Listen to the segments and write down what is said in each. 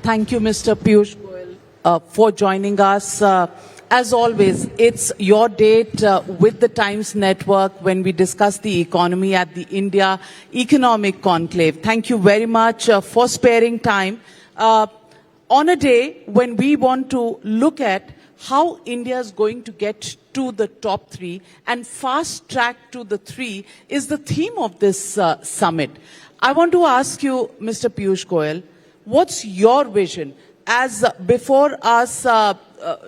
Thank you, Mr. Piyush Goyal, for joining us. As always, it's your date with the Times Network when we discuss the economy at the India Economic Conclave. Thank you very much for sparing time. On a day when we want to look at how India is going to get to the top three and fast track to the three is the theme of this summit. I want to ask you, Mr. Piyush Goyal, what's your vision? As before us,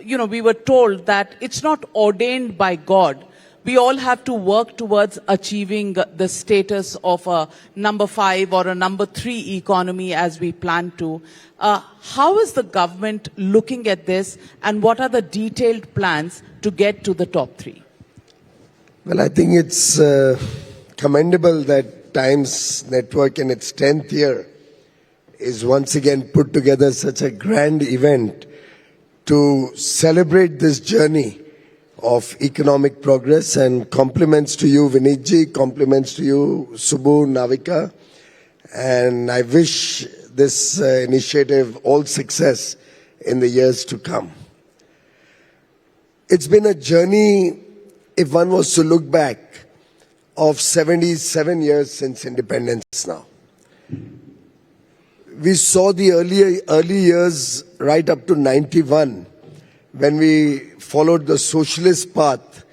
we were told that it's not ordained by God. We all have to work towards achieving the status of a number 5 or a number 3 economy as we plan to. How is the government looking at this, and what are the detailed plans to get to the top 3? Well, I think it's commendable that Times Network in its 10th year is once again put together such a grand event to celebrate this journey of economic progress, and compliments to you, Vinitji, compliments to you, Subbu, Navika, and I wish this initiative all success in the years to come. It's been a journey, if one was to look back, of 77 years since independence now. We saw the early years right up to 91 when we followed the socialist path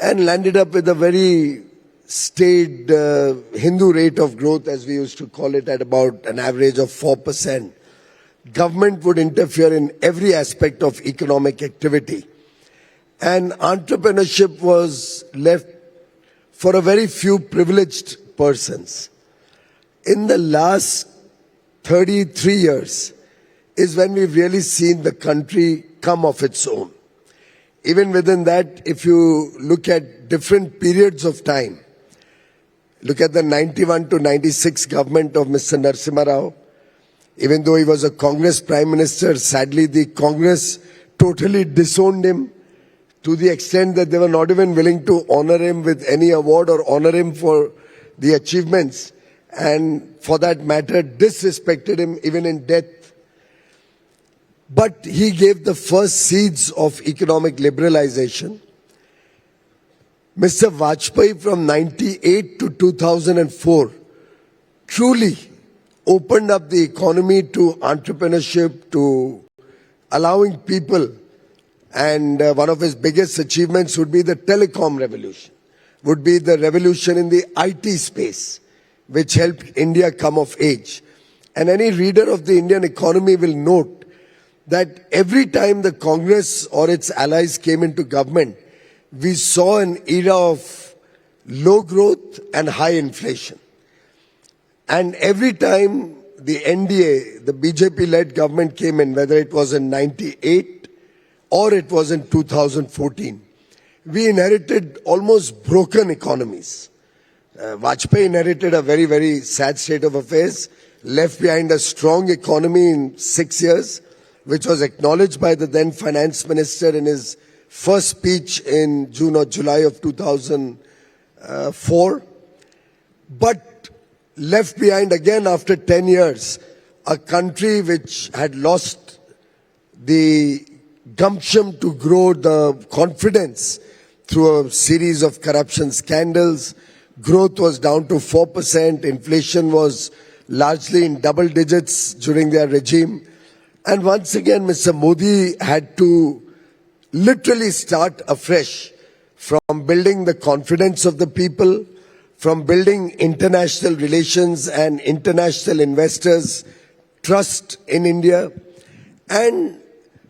and landed up with a very staid Hindu rate of growth, as we used to call it, at about an average of 4%. Government would interfere in every aspect of economic activity, and entrepreneurship was left for a very few privileged persons. In the last 33 years is when we've really seen the country come of its own. Even within that, if you look at different periods of time, look at the 91 to 96 government of Mr. Narasimha Rao. Even though he was a Congress Prime Minister, sadly the Congress totally disowned him to the extent that they were not even willing to honor him with any award or honor him for the achievements, and for that matter disrespected him even in death. But he gave the first seeds of economic liberalization. Mr. Vajpayee from 98 to 2004 truly opened up the economy to entrepreneurship, to allowing people, and one of his biggest achievements would be the telecom revolution, would be the revolution in the IT space, which helped India come of age. And any reader of the Indian economy will note that every time the Congress or its allies came into government, we saw an era of low growth and high inflation. And every time the NDA, the BJP-led government came in, whether it was in 98 or it was in 2014, we inherited almost broken economies. Vajpayee inherited a very, very sad state of affairs, left behind a strong economy in 6 years, which was acknowledged by the then finance minister in his first speech in June or July of 2004, but left behind again after 10 years a country which had lost the gumption to grow, the confidence, through a series of corruption scandals. Growth was down to 4%, inflation was largely in double digits during their regime. And once again, Mr. Modi had to literally start afresh, from building the confidence of the people, from building international relations and international investors' trust in India, and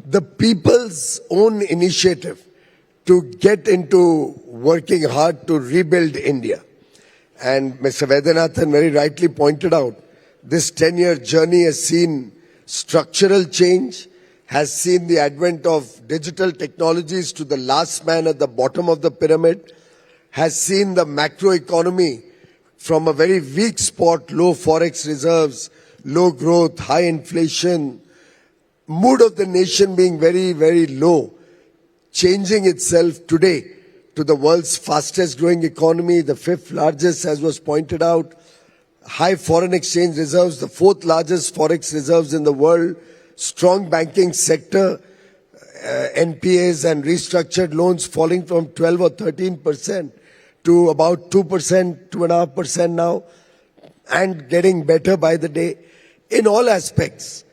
the people's own initiative to get into working hard to rebuild India. And Mr. Vaidyanathan very rightly pointed out, this 10-year journey has seen structural change, has seen the advent of digital technologies to the last man at the bottom of the pyramid, has seen the macroeconomy from a very weak spot, low forex reserves, low growth, high inflation, mood of the nation being very, very low, changing itself today to the world's fastest growing economy, the 5th largest, as was pointed out, high foreign exchange reserves, the fourth largest forex reserves in the world, strong banking sector, NPAs and restructured loans falling from 12 or 13% to about 2%, 2.5% now, and getting better by the day. In all aspects,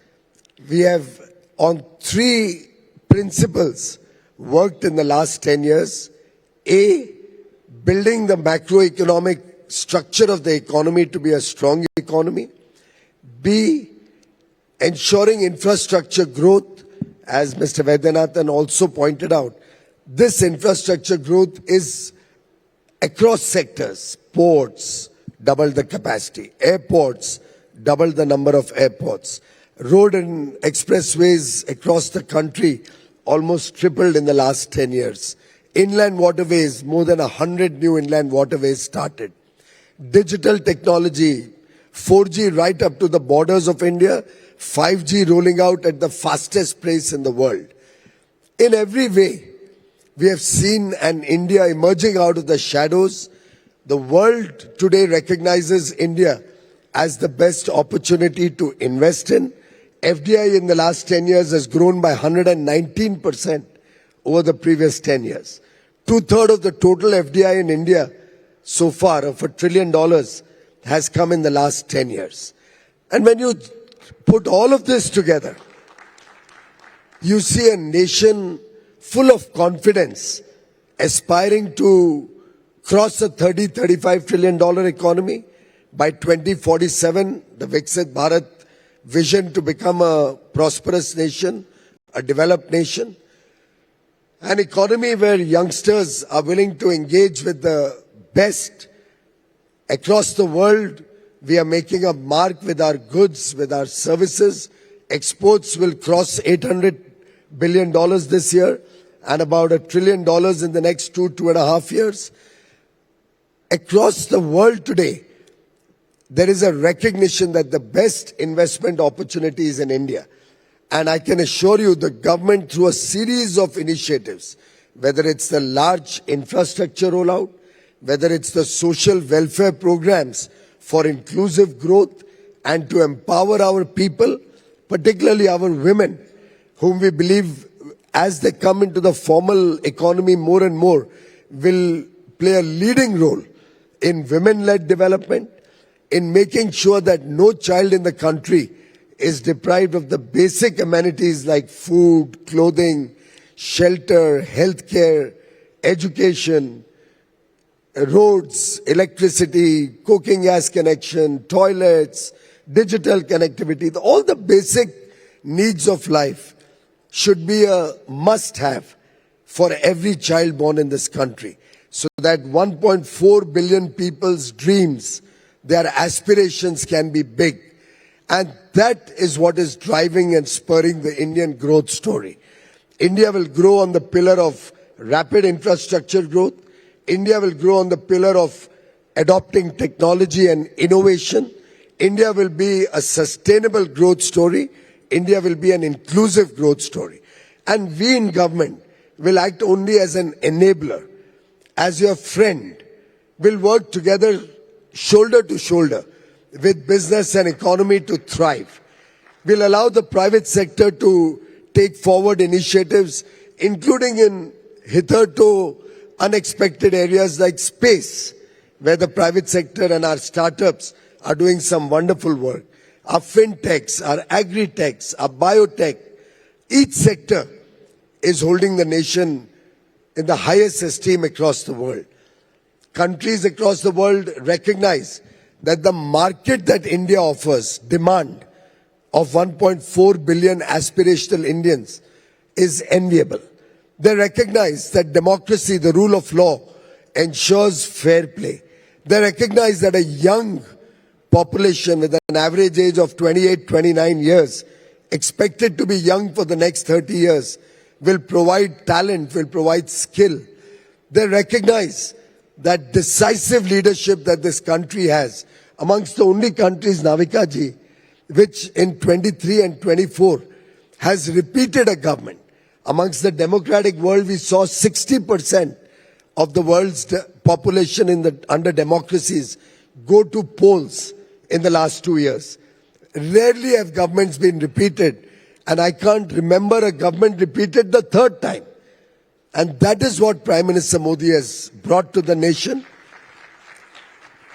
we have on three principles worked in the last 10 years. A, building the macroeconomic structure of the economy to be a strong economy. B, ensuring infrastructure growth, as Mr. Vaidyanathan also pointed out. This infrastructure growth is across sectors. Ports, double the capacity. Airports, double the number of airports. Road and expressways across the country almost tripled in the last 10 years. Inland waterways, more than 100 new inland waterways started. Digital technology, 4G right up to the borders of India, 5G rolling out at the fastest pace in the world. In every way, we have seen an India emerging out of the shadows. The world today recognizes India as the best opportunity to invest in. FDI in the last 10 years has grown by 119% over the previous 10 years. 2/3 of the total FDI in India so far of $1 trillion has come in the last 10 years. And when you put all of this together, you see a nation full of confidence, aspiring to cross a $35 trillion economy by 2047, the Viksit Bharat vision to become a prosperous nation, a developed nation, an economy where youngsters are willing to engage with the best across the world. We are making a mark with our goods, with our services. Exports will cross $800 billion this year and about $1 trillion in the next 2.5 years. Across the world today, there is a recognition that the best investment opportunity is in India. And I can assure you the government, through a series of initiatives, whether it's the large infrastructure rollout, whether it's the social welfare programs for inclusive growth and to empower our people, particularly our women, whom we believe as they come into the formal economy more and more, will play a leading role in women-led development, in making sure that no child in the country is deprived of the basic amenities like food, clothing, shelter, healthcare, education, roads, electricity, cooking gas connection, toilets, digital connectivity. All the basic needs of life should be a must-have for every child born in this country, so that 1.4 billion people's dreams, their aspirations can be big. And that is what is driving and spurring the Indian growth story. India will grow on the pillar of rapid infrastructure growth. India will grow on the pillar of adopting technology and innovation. India will be a sustainable growth story. India will be an inclusive growth story. And we in government will act only as an enabler, as your friend. We'll work together shoulder to shoulder with business and economy to thrive. We'll allow the private sector to take forward initiatives, including in hitherto unexpected areas like space, where the private sector and our startups are doing some wonderful work. Our fintechs, our agri-techs, our biotech, each sector is holding the nation in the highest esteem across the world. Countries across the world recognize that the market that India offers, demand of 1.4 billion aspirational Indians, is enviable. They recognize that democracy, the rule of law, ensures fair play. They recognize that a young population with an average age of 28, 29 years, expected to be young for the next 30 years, will provide talent, will provide skill. They recognize that decisive leadership that this country has, amongst the only countries, Navika ji, which in 23 and 24 has repeated a government. Amongst the democratic world, we saw 60% of the world's population under democracies go to polls in the last 2 years. Rarely have governments been repeated, and I can't remember a government repeated the third time. And that is what Prime Minister Modi has brought to the nation.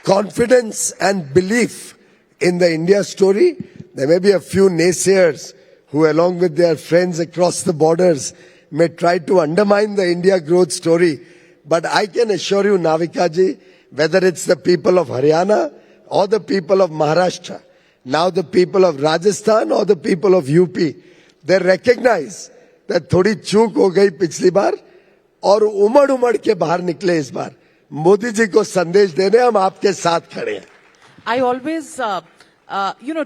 Confidence and belief in the India story. There may be a few naysayers who, along with their friends across the borders, may try to undermine the India growth story. But I can assure you, Navika ji, whether it's the people of Haryana or the people of Maharashtra, now the people of Rajasthan or the people of UP, they recognize that थोड़ी चूक हो गई पिछली बार और उमड़ के बाहर निकले इस बार. मोदी जी को संदेश देने हम आपके साथ खड़े हैं. I always,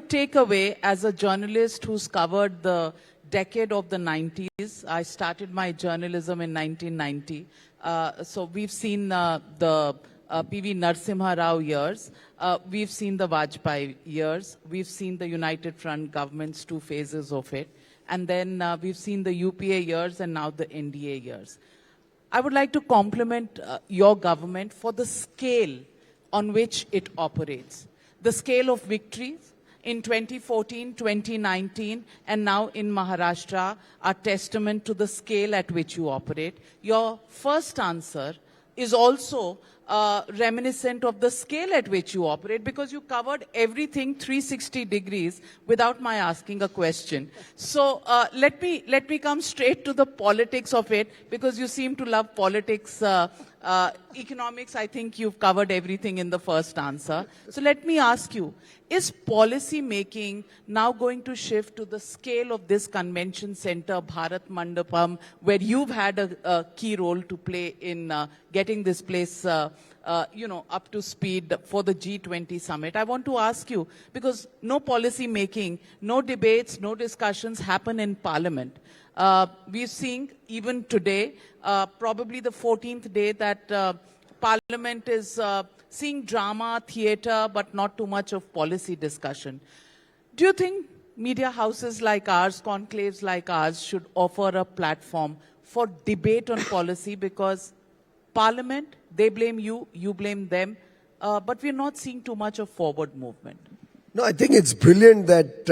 take away as a journalist who's covered the decade of the 90s. I started my journalism in 1990. So we've seen the P.V. Narasimha Rao years. We've seen the Vajpayee years. We've seen the United Front government's 2 phases of it. And then we've seen the UPA years and now the NDA years. I would like to compliment your government for the scale on which it operates. The scale of victories in 2014, 2019, and now in Maharashtra are testament to the scale at which you operate. Your first answer is also reminiscent of the scale at which you operate, because you covered everything 360 degrees without my asking a question. So let me come straight to the politics of it, because you seem to love politics. Economics, I think you've covered everything in the first answer. So let me ask you, is policy making now going to shift to the scale of this convention center, Bharat Mandapam, where you've had a key role to play in getting this place up to speed for the G20 summit? I want to ask you, because no policy making, no debates, no discussions happen in Parliament. We're seeing even today, probably the 14th day that Parliament is seeing drama, theatre, but not too much of policy discussion. Do you think media houses like ours, conclaves like ours, should offer a platform for debate on policy? Because Parliament, they blame you, you blame them, but we're not seeing too much of forward movement. No, I think it's brilliant that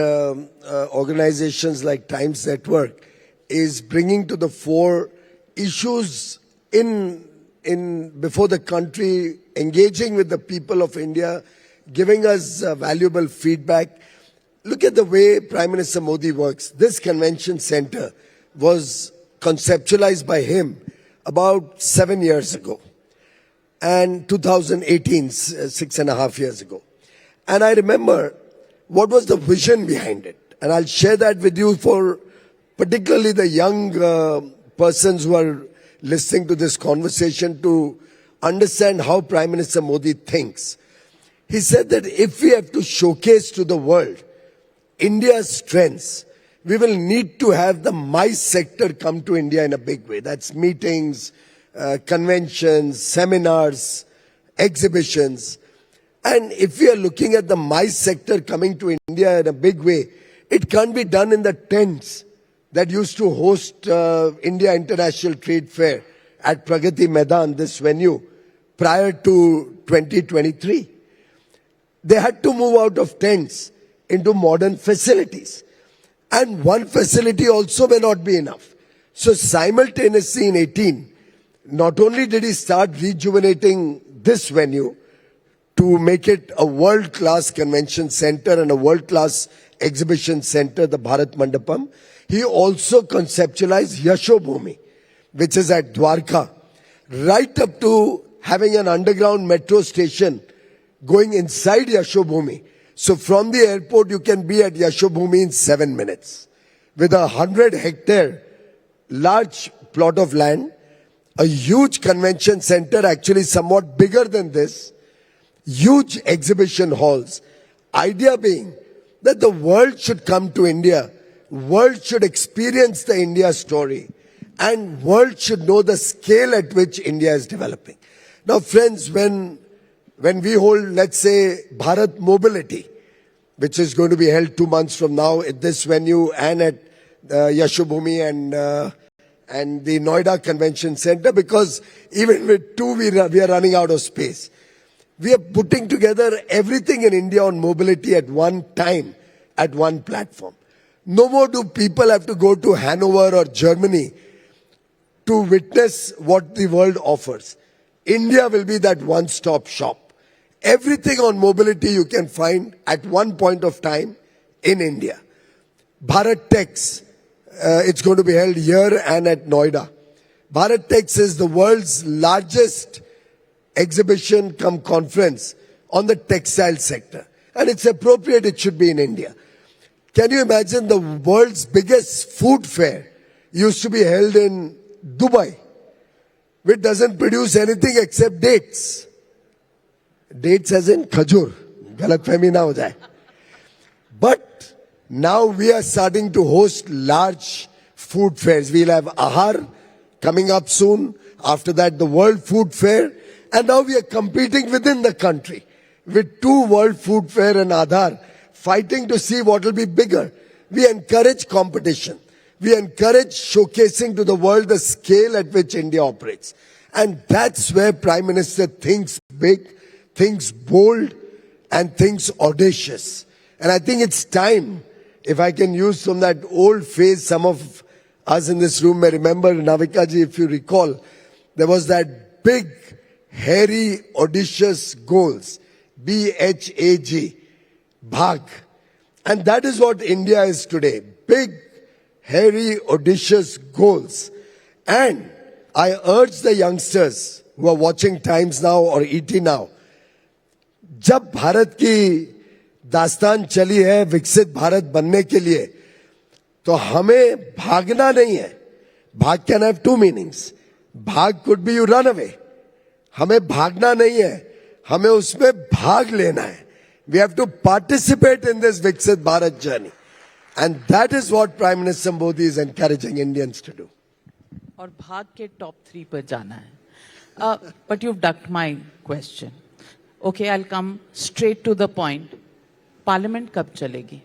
organizations like Times Network is bringing to the fore issues before the country, engaging with the people of India, giving us valuable feedback. Look at the way Prime Minister Modi works. This convention center was conceptualized by him about 7 years ago, and 2018, 6.5 years ago. And I remember what was the vision behind it. And I'll share that with you for particularly the young persons who are listening to this conversation to understand how Prime Minister Modi thinks. He said that if we have to showcase to the world India's strengths, we will need to have the MICE sector come to India in a big way. That's meetings, conventions, seminars, exhibitions. And if we are looking at the MICE sector coming to India in a big way, it can't be done in the tents that used to host India International Trade Fair at Pragati Maidan, this venue, prior to 2023. They had to move out of tents into modern facilities. And one facility also may not be enough. So simultaneously in 18, not only did he start rejuvenating this venue to make it a world-class convention center and a world-class exhibition center, the Bharat Mandapam, he also conceptualized Yashobhumi, which is at Dwarka, right up to having an underground metro station going inside Yashobhumi. So from the airport, you can be at Yashobhumi in 7 minutes. With 100-hectare large plot of land, a huge convention center, actually somewhat bigger than this, huge exhibition halls. Idea being that the world should come to India, world should experience the India story, and world should know the scale at which India is developing. Now friends, when we hold, let's say, Bharat Mobility, which is going to be held 2 months from now at this venue and at Yashobhumi and the Noida Convention Center, because even with 2 we are running out of space. We are putting together everything in India on mobility at one time, at one platform. No more do people have to go to Hanover or Germany to witness what the world offers. India will be that one-stop shop. Everything on mobility you can find at one point of time in India. Bharat Tex, it's going to be held here and at Noida. Bharat Tex is the world's largest exhibition cum conference on the textile sector. And it's appropriate it should be in India. Can you imagine the world's biggest food fair used to be held in Dubai, which doesn't produce anything except dates. Dates as in khajur. Galatfahmi na ho jaye. But now we are starting to host large food fairs. We'll have Ahar coming up soon. After that, the World Food Fair. And now we are competing within the country with 2 World Food Fair and Aadhaar, fighting to see what will be bigger. We encourage competition. We encourage showcasing to the world the scale at which India operates. And that's where Prime Minister thinks big, thinks bold, and thinks audacious. And I think it's time, if I can use from that old phrase, some of us in this room may remember, Navika ji, if you recall, there was that big, hairy, audacious goals. B-H-A-G. Bhag. And that is what India is today. Big, hairy, audacious goals. And I urge the youngsters who are watching Times Now or ET Now, जब भारत की दास्तान चली है विकसित भारत बनने के लिए, तो हमें भागना नहीं है. भाग can have 2 meanings. भाग could be you run away. हमें भागना नहीं है, हमें उसमें भाग लेना है. We have to participate in this Viksit Bharat journey. And that is what Prime Minister Modi is encouraging Indians to do. और भाग के top 3 पर जाना है. But you've ducked my question. Okay, I'll come straight to the point. Parliament कब चलेगी?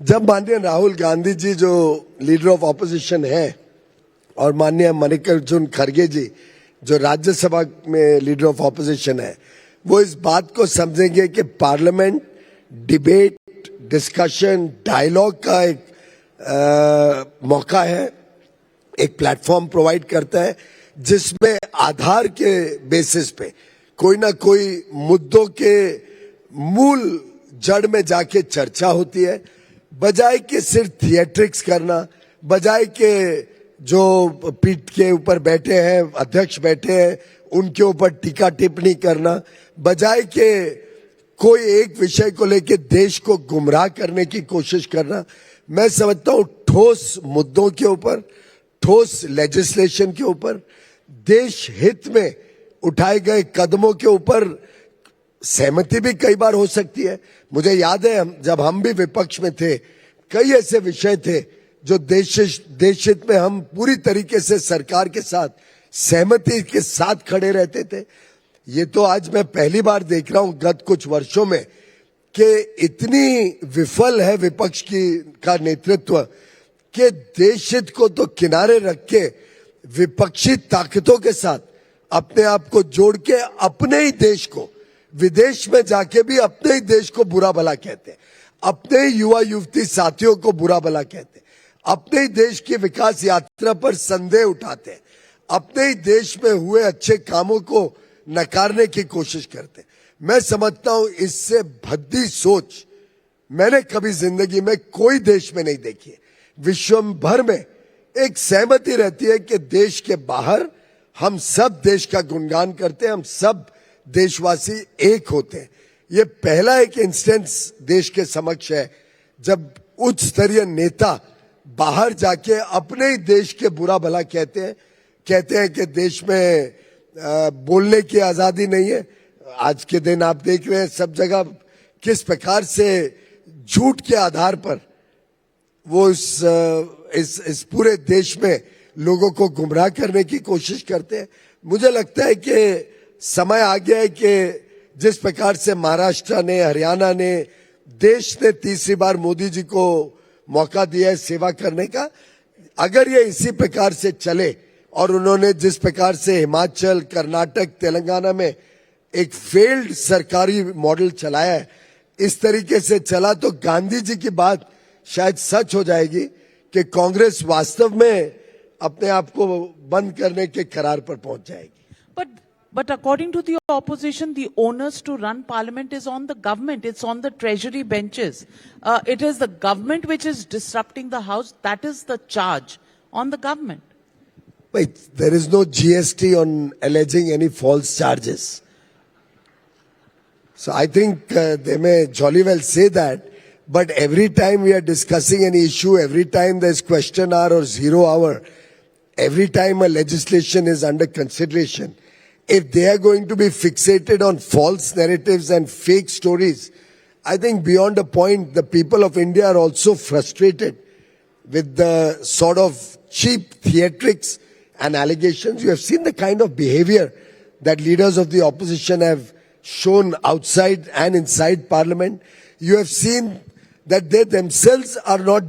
जब माननीय राहुल गांधी जी जो लीडर ऑफ ऑपोजिशन है और माननीय मल्लिकार्जुन खड़गे जी जो राज्यसभा में लीडर ऑफ ऑपोजिशन है, वो इस बात को समझेंगे कि पार्लियामेंट डिबेट, डिस्कशन, डायलॉग का एक मौका है, एक प्लेटफॉर्म प्रोवाइड करता है जिसमें आधार के बेसिस पे कोई ना कोई मुद्दों के मूल जड़ में जाके चर्चा होती है, बजाय के सिर्फ थिएट्रिक्स करना, बजाय के जो पीठ के ऊपर बैठे हैं, अध्यक्ष बैठे हैं, उनके ऊपर टीका टिप्पणी करना, बजाय के कोई एक विषय को लेके देश को गुमराह करने की कोशिश करना. मैं समझता हूं ठोस मुद्दों के ऊपर, ठोस लेजिस्लेशन के ऊपर, देश हित में उठाए गए कदमों के ऊपर सहमति भी कई बार हो सकती है. मुझे याद है जब हम भी विपक्ष में थे, कई ऐसे विषय थे जो देश हित में हम पूरी तरीके से सरकार के साथ सहमति के साथ खड़े रहते थे. ये तो आज मैं पहली बार देख रहा हूं गत कुछ वर्षों में कि इतनी विफल है विपक्ष का नेतृत्व कि देश हित को तो किनारे रख के विपक्षी ताकतों के साथ अपने आप को जोड़ के अपने ही देश को, विदेश में जाके भी अपने ही देश को बुरा भला कहते हैं, अपने ही युवा युवती साथियों को बुरा भला कहते हैं, अपने ही देश की विकास यात्रा पर संदेह उठाते हैं, अपने ही देश में हुए अच्छे कामों को नकारने की कोशिश करते हैं. मैं समझता हूं इससे भद्दी सोच मैंने कभी जिंदगी में कोई देश में नहीं देखी है. विश्व भर में एक सहमति रहती है कि देश के बाहर हम सब देश का गुणगान करते हैं, हम सब देशवासी एक होते हैं. ये पहला एक इंस्टेंस देश के समक्ष है जब उच्च स्तरीय नेता बाहर जाके अपने ही देश के बुरा भला कहते हैं कि देश में बोलने की आजादी नहीं है. आज के दिन आप देख रहे हैं सब जगह किस प्रकार से झूठ के आधार पर वो इस पूरे देश में लोगों को गुमराह करने की कोशिश करते हैं. मुझे लगता है कि समय आ गया है कि जिस प्रकार से महाराष्ट्र ने, हरियाणा ने, देश ने तीसरी बार मोदी जी को मौका दिया है सेवा करने का, अगर ये इसी प्रकार से चले और उन्होंने जिस प्रकार से हिमाचल, कर्नाटक, तेलंगाना में एक फेल्ड सरकारी मॉडल चलाया है, इस तरीके से चला तो गांधी जी की बात शायद सच हो जाएगी कि कांग्रेस वास्तव में अपने आप को बंद करने के करार पर पहुंच जाएगी. But according to the opposition, the onus to run parliament is on the government. It's on the treasury benches. It is the government which is disrupting the house. That is the charge on the government. Wait, there is no GST on alleging any false charges. So I think they may jolly well say that, but every time we are discussing any issue, every time there's question hour or 0 hour, every time a legislation is under consideration, if they are going to be fixated on false narratives and fake stories, I think beyond a point, the people of India are also frustrated with the sort of cheap theatrics and allegations. You have seen the kind of behavior that leaders of the opposition have shown outside and inside Parliament. You have seen that they themselves are not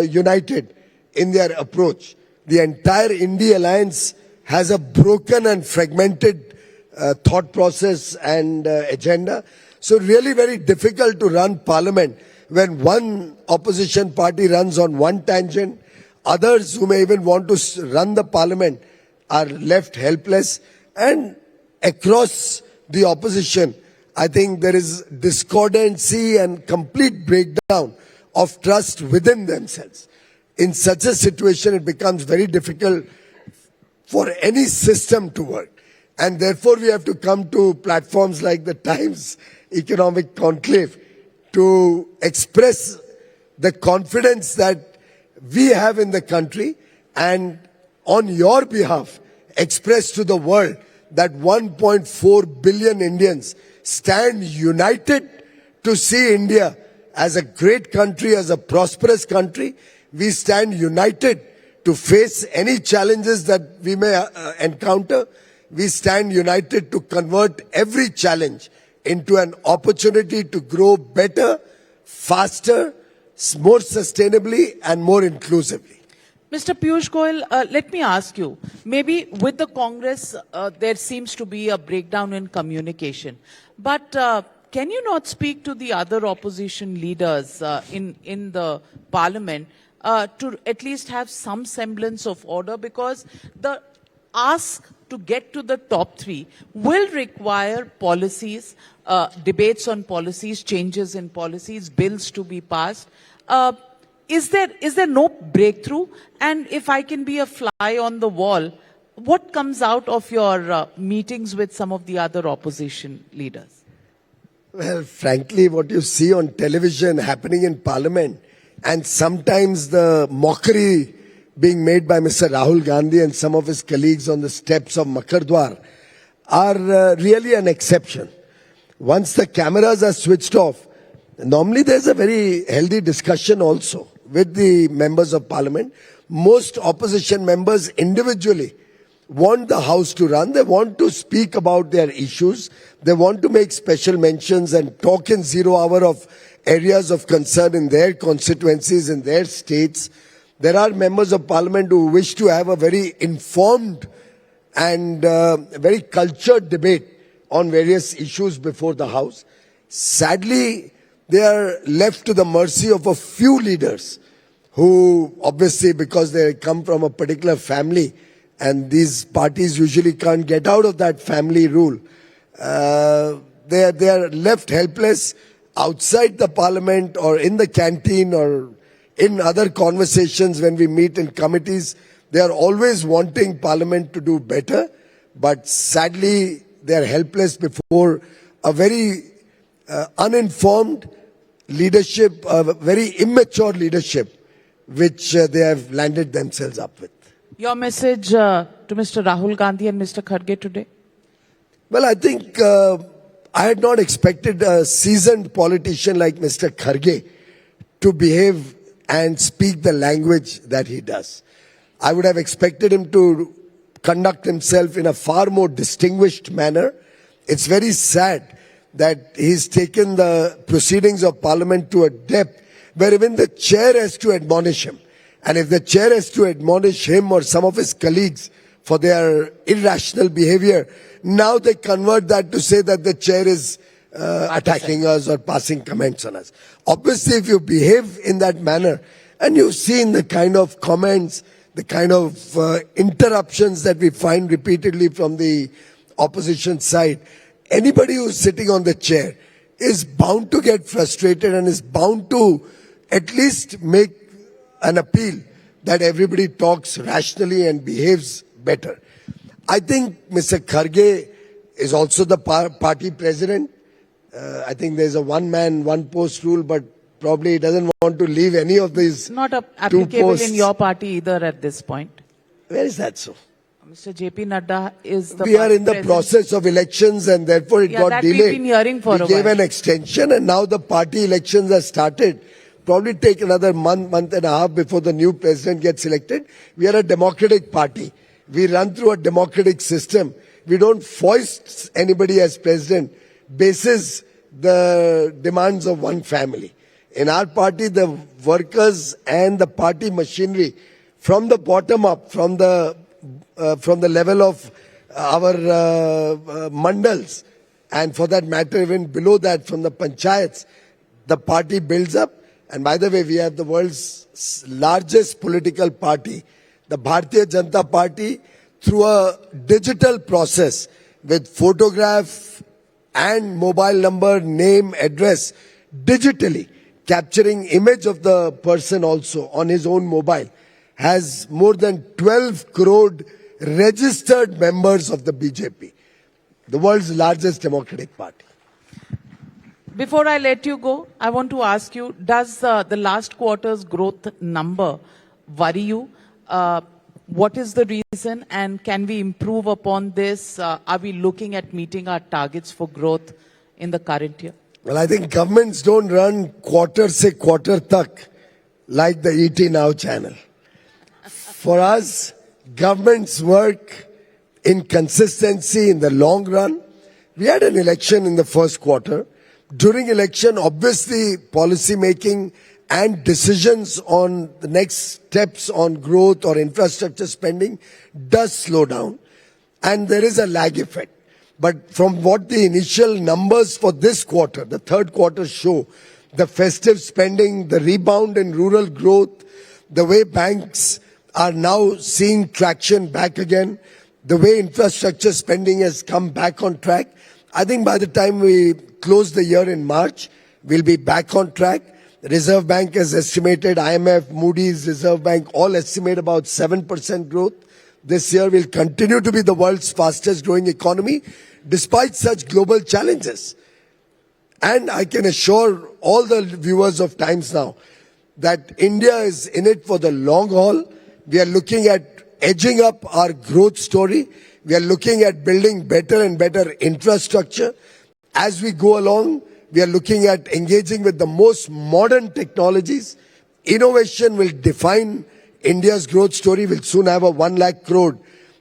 united in their approach. The entire India alliance has a broken and fragmented thought process and agenda. So really very difficult to run Parliament when one opposition party runs on one tangent, others who may even want to run the Parliament are left helpless, and across the opposition, I think there is discordancy and complete breakdown of trust within themselves. In such a situation, it becomes very difficult for any system to work. And therefore, we have to come to platforms like the Times Economic Conclave to express the confidence that we have in the country, and on your behalf, express to the world that 1.4 billion Indians stand united to see India as a great country, as a prosperous country. We stand united to face any challenges that we may encounter. We stand united to convert every challenge into an opportunity to grow better, faster, more sustainably and more inclusively. Mr. Piyush Goyal, let me ask you, maybe with the Congress, there seems to be a breakdown in communication. But can you not speak to the other opposition leaders in the Parliament to at least have some semblance of order? Because the ask to get to the top three will require policies, debates on policies, changes in policies, bills to be passed. Is there no breakthrough? And if I can be a fly on the wall, what comes out of your meetings with some of the other opposition leaders? Well, frankly, what you see on television happening in Parliament, and sometimes the mockery being made by Mr. Rahul Gandhi and some of his colleagues on the steps of Makardwar, are really an exception. Once the cameras are switched off, normally there's a very healthy discussion also with the members of Parliament. Most opposition members individually want the House to run. They want to speak about their issues. They want to make special mentions and talk in 0 hour of areas of concern in their constituencies, in their states. There are members of Parliament who wish to have a very informed and very cultured debate on various issues before the House. Sadly, they are left to the mercy of a few leaders who, obviously, because they come from a particular family, and these parties usually can't get out of that family rule, they are left helpless outside the Parliament or in the canteen or in other conversations when we meet in committees. They are always wanting Parliament to do better, but sadly they are helpless before a very uninformed leadership, a very immature leadership, which they have landed themselves up with. Your message to Mr. Rahul Gandhi and Mr. Kharge today? Well, I think I had not expected a seasoned politician like Mr. Kharge to behave and speak the language that he does. I would have expected him to conduct himself in a far more distinguished manner. It's very sad that he's taken the proceedings of Parliament to a depth where even the chair has to admonish him. And if the chair has to admonish him or some of his colleagues for their irrational behavior. Now they convert that to say that the chair is attacking us or passing comments on us. Obviously, if you behave in that manner, and you've seen the kind of comments, the kind of interruptions that we find repeatedly from the opposition side, anybody who's sitting on the chair is bound to get frustrated and is bound to at least make an appeal that everybody talks rationally and behaves better. I think Mr. Kharge is also the party president. I think there's a one-man, one-post rule, but probably he doesn't want to leave any of these Not two applicable posts. in your party either at this point. Where is that so? Mr. JP Nadda is the We are party in the president. process of elections and therefore it Yeah, got that we've delayed. been hearing for we a gave while. an extension and now the party elections are started. Probably take another month and a half before the new president gets elected. We are a democratic party. We run through a democratic system. We don't foist anybody as president basis the demands of one family. In our party, the workers and the party machinery, from the bottom up, from the level of our mandals, and for that matter, even below that, from the panchayats, the party builds up. And by the way, we have the world's largest political party, the Bharatiya Janata Party, through a digital process with photograph and mobile number, name, address, digitally capturing image of the person also on his own mobile, has more than 12 crore registered members of the BJP, the world's largest democratic party. Before I let you go, I want to ask you, does the last quarter's growth number worry you? What is the reason and can we improve upon this? Are we looking at meeting our targets for growth in the current year? Well, I think governments don't run quarter se quarter tak like the ET Now channel. For us, governments work in consistency in the long run. We had an election in the first quarter. During election, obviously, policy making and decisions on the next steps on growth or infrastructure spending does slow down. And there is a lag effect. But from what the initial numbers for this quarter, the third quarter show, the festive spending, the rebound in rural growth, the way banks are now seeing traction back again, the way infrastructure spending has come back on track, I think by the time we close the year in March, we'll be back on track. The Reserve Bank has estimated, IMF, Moody's, Reserve Bank all estimate about 7% growth. This year will continue to be the world's fastest growing economy despite such global challenges. And I can assure all the viewers of Times Now that India is in it for the long haul. We are looking at edging up our growth story. We are looking at building better and better infrastructure. As we go along, we are looking at engaging with the most modern technologies. Innovation will define India's growth story. We'll soon have a 1 lakh crore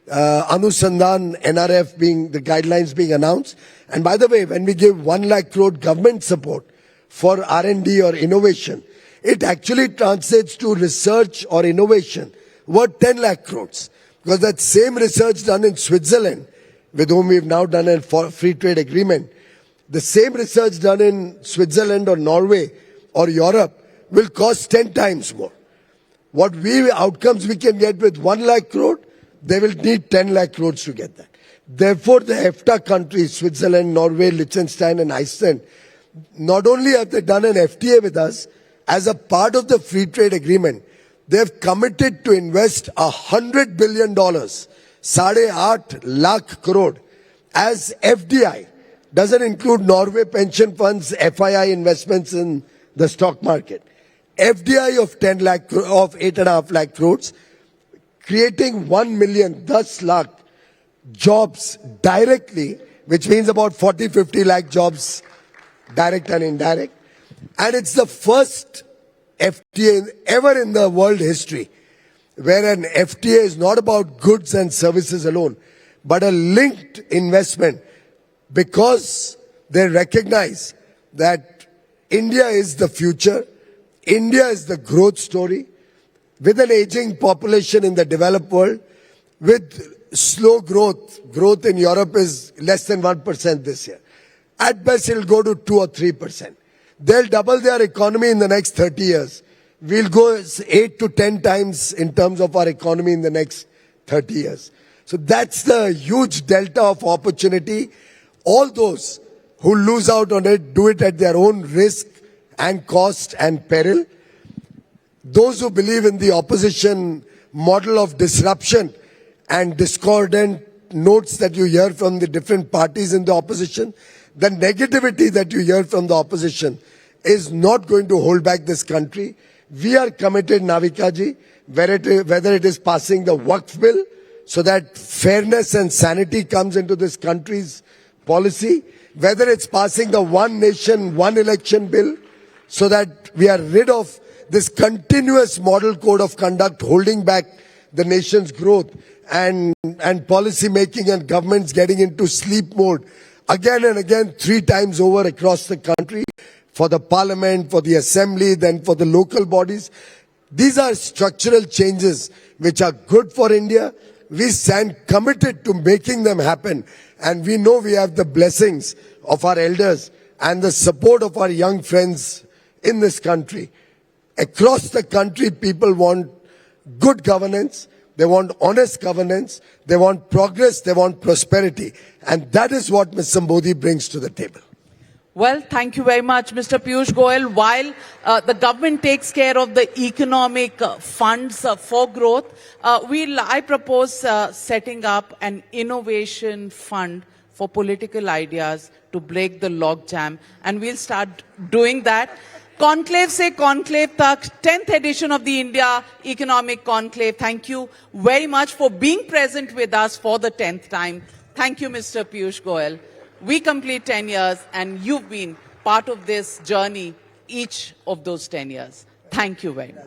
Anusandhan NRF being the guidelines being announced. And by the way, when we give 1 lakh crore government support for R&D or innovation, it actually translates to research or innovation worth 10 lakh crores. Because that same research done in Switzerland, with whom we've now done a free trade agreement, the same research done in Switzerland or Norway or Europe will cost 10 times more. What outcomes we can get with 1 lakh crore, they will need 10 lakh crores to get that. Therefore, the EFTA countries, Switzerland, Norway, Liechtenstein and Iceland, not only have they done an FTA with us, as a part of the free trade agreement, they have committed to invest $100 billion, 8.5 lakh crore, as FDI. Doesn't include Norway pension funds, FII investments in the stock market. FDI of 10 lakh, of 8.5 lakh crores, creating 1 million, 10 lakh jobs directly, which means about 40-50 lakh jobs, direct and indirect. And it's the first FTA ever in the world history where an FTA is not about goods and services alone, but a linked investment, because they recognize that India is the future, India is the growth story, with an aging population in the developed world, with slow growth. Growth in Europe is less than 1% this year. At best, it'll go to 2 or 3%. They'll double their economy in the next 30 years. We'll go 8 to 10 times in terms of our economy in the next 30 years. So that's the huge delta of opportunity. All those who lose out on it do it at their own risk and cost and peril. Those who believe in the opposition model of disruption and discordant notes that you hear from the different parties in the opposition, the negativity that you hear from the opposition is not going to hold back this country. We are committed, Navika ji, whether it is passing the Waqf bill so that fairness and sanity comes into this country's policy, whether it's passing the One Nation, One Election bill so that we are rid of this continuous model code of conduct holding back the nation's growth and policy making and governments getting into sleep mode again and again 3 times over across the country for the parliament, for the assembly, then for the local bodies. These are structural changes which are good for India. We stand committed to making them happen. And we know we have the blessings of our elders and the support of our young friends in this country. Across the country, people want good governance. They want honest governance. They want progress. They want prosperity. And that is what Mr. Modi brings to the table. Well, thank you very much, Mr. Piyush Goyal. While the government takes care of the economic funds for growth, I propose setting up an innovation fund for political ideas to break the logjam, and we'll start doing that. Conclave se conclave tak, 10th edition of the India Economic Conclave. Thank you very much for being present with us for the 10th time. Thank you, Mr. Piyush Goyal. We complete 10 years and you've been part of this journey each of those 10 years. Thank you very much.